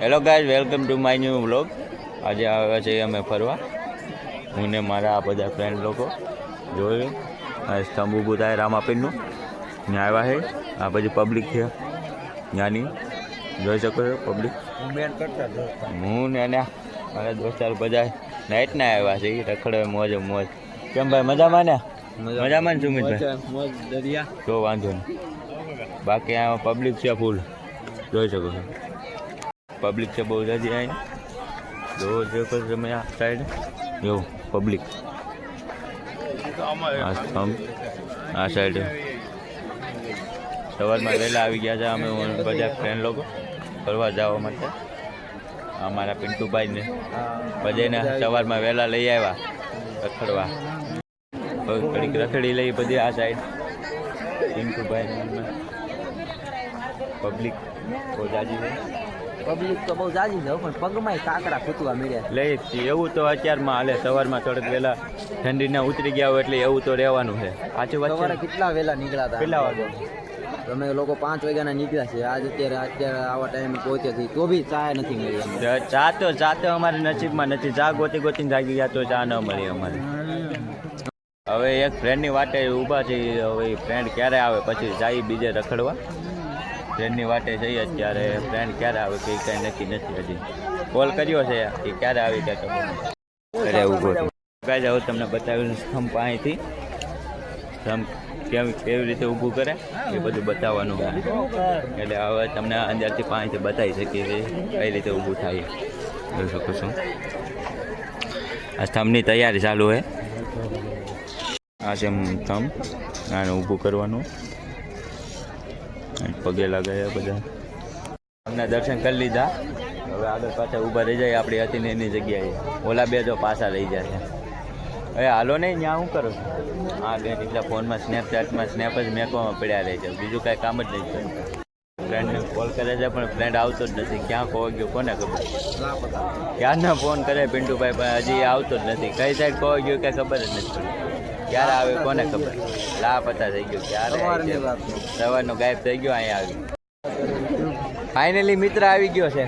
Hello guys, welcome to my new vlog. આજે આવ્યા છીએ અમે ફરવા, હું ને મારા આ બધા ફ્રેન્ડ લોકો. જોયું આ સ્તંભ ઊભું થાય રામાપીરનું, ત્યાં આવ્યા છે. આ પછી પબ્લિક છે ત્યાંની, જોઈ શકો છો પબ્લિક. હું ને મારા દોસ્તાર બધા નાઇટના આવ્યા છે, રખડે મોજ મોજ. કેમ ભાઈ, મજામાં ને? મજામાં ને સુમિતભાઈ? તો વાંધો નહીં. બાકી આ પબ્લિક છે ફૂલ, જોઈ શકો છો. પબ્લિક છે બહુ જલ્દી અહીં જો તમે આ સાઈડ એવું પબ્લિક આ સાઈડ સવારમાં વહેલા આવી ગયા છે અમે બધા ફ્રેન્ડ લોકો ફરવા જવા માટે. અમારા પિન્ટુભાઈને બધાને સવારમાં વહેલા લઈ આવ્યા રખડવા. ઘડીક રખડી લઈ બધી આ સાઈડ. પિન્ટુભાઈ પબ્લિક બહુ જાજી છે. પબ્લિક તો બહુ જાજી છે પણ પગમાં કાકડા ખૂટવા મળ્યા. લઈ એવું તો અત્યારમાં હાલે. સવારમાં થોડુંક વહેલા ઠંડીના ઉતરી ગયા હોય એટલે એવું તો રહેવાનું છે. સાચી વાત છે. કેટલા વહેલા નીકળ્યા હતા? કેટલા વાગે? તમે લોકો 5 વાગ્યાના નીકળ્યા છે. અત્યારે આવા ટાઈમે પહોંચ્યા છે તો બી ચા નથી મળી. ચા તો અમારે નસીબમાં નથી. ચા ગોતીને જાગી ગયા તો ચા ન મળી અમારે. હવે એક ફ્રેન્ડની વાટે ઊભા છે. હવે ફ્રેન્ડ ક્યારે આવે પછી જાય બીજે રખડવા. ફ્રેન્ડની વાટે જઈએ અત્યારે. ફ્રેન્ડ ક્યારે આવે કે કંઈ નક્કી નથી. હજી કોલ કર્યો છે કે ક્યારે આવી કે ઘરે ઊભો છે. કાંઈ હવે તમને બતાવ્યું સ્તંભ અહીંથી સ્તંભ કેવી રીતે ઊભું કરે એ બધું બતાવવાનું. એટલે હવે તમને અંદરથી પાણીથી બતાવી શકીએ છીએ કઈ રીતે ઊભું થાય. જોઈ શકો છો આ સ્તંભની તૈયારી ચાલુ છે. આ છે સ્તંભ, આને ઊભું કરવાનું. પગે લગાવ્યા બધા. અમને દર્શન કરી લીધા. હવે આગળ પાછા ઊભા રહી જાય આપણી હતી ને એની જગ્યાએ. ઓલા બે તો પાછા રહી જાય. હવે હાલો નહીં, ત્યાં શું કરો છો? હા બે એટલા ફોનમાં સ્નેપચેટમાં સ્નેપ જ મેકવામાં પડ્યા રહે છે. બીજું કાંઈ કામ જ નહીં. ફ્રેન્ડને કોલ કરે છે પણ ફ્રેન્ડ આવતો જ નથી. ક્યાં ખોવા ગયો કોને ખબર? ક્યારના ફોન કરે પિન્ટુભાઈ પણ હજી આવતો જ નથી. કઈ સાઈડ ખોવા ગયો કાંઈ ખબર જ નથી પડી. ક્યારે આવે કોને ખબર? લાપતા થઈ ગયો. ક્યારે સવારનો ગાયબ થઈ ગયો. અહીંયા આવી ફાઇનલી મિત્ર આવી ગયો છે.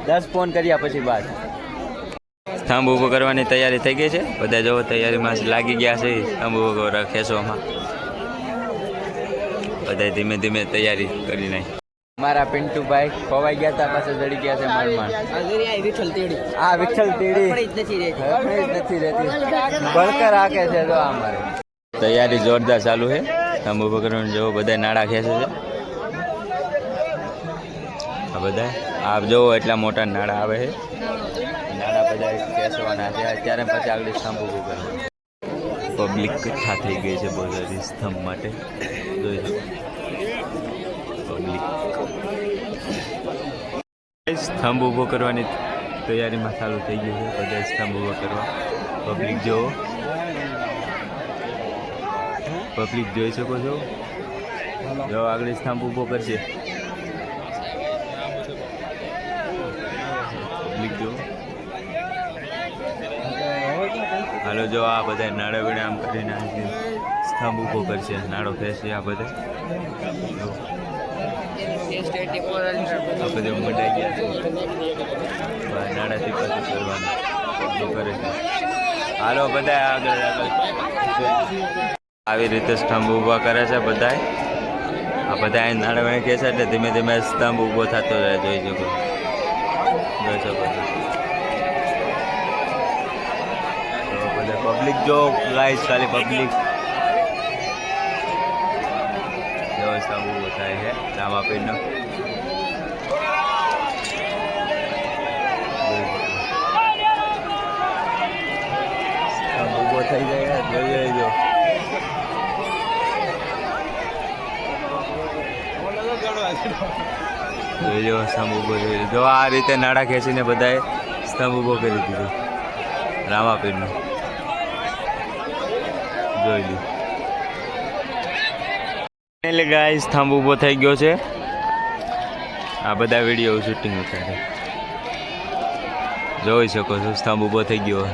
10 ફોન કર્યા પછી બાદ. સ્તંભ ઊભો કરવાની તૈયારી થઈ ગઈ છે. બધા જો તૈયારીમાં લાગી ગયા છે. સ્તંભ ઊભો કરવા ખેંચવામાં બધા ધીમે ધીમે તૈયારી કરી નાખી. મારા પિન્ટુભાઈ ખોવાઈ ગયા હતા, પાછા જડી ગયા છે મારમાં. આ વિઠ્ઠલ તેડી નથી રહેતી. બળકર રાખે છે. તો અમારે તૈયારી જોરદાર ચાલુ છે. સ્તંભ ઊભો કરવાનું જો બધા નાડા ખેંચે છે. આ બધા આપ જોવો એટલા મોટા નાડા આવે છે. નાડા બધા ખેંચવાના છે. અત્યારે પછી આગળ સ્તંભ ઊભું કરવાનું. પબ્લિક કઠ્ઠા થઈ ગઈ છે બધા સ્તંભ માટે. જોઈ શકો પબ્લિક. સ્તંભ ઊભો કરવાની તૈયારીમાં ચાલુ થઈ ગયું છે. બધા સ્તંભ ઊભો કરવા. પબ્લિક જો પબ્લિક જોઈ શકો છો. જો આગળ સ્તંભ ઊભો કરશે. પબ્લિક જો હાલો જો આ બધા નાડા વેડા આમ કરીને સ્તંભ ઊભો કરશે. નાડો ફેરશે આ બધા. આ બધા મંડાઈ ગયા છે. નાડાથી પાછું કરવાનું કરે છે. હાલો બધા આગળ આવી રીતે સ્તંભ ઊભા કરે છે બધા. આ બધા અહીં નાડા વેડા કહે છે એટલે ધીમે ધીમે સ્તંભ ઊભો થતો રહે. જોઈ શકો પબ્લિક જો ગાઈસ, ખાલી પબ્લિક વ્યવસ્થા ઊભો થાય છે રામાપીરનો. ઊભો થઈ જાય. જોઈ લેજો જોઈ લો સ્તંભ ઊભો થઈ ગયો. જો આ રીતે નાડા ખેંચીને બધાએ સ્તંભ ઊભો કરી દીધો રામાપીરનો. જોઈ લો એટલે ગાઈસ સ્તંભ ઊભો થઈ ગયો છે. આ બધા વિડીયો શૂટિંગ ઉતારે જોઈ શકો છો. સ્તંભ ઊભો થઈ ગયો.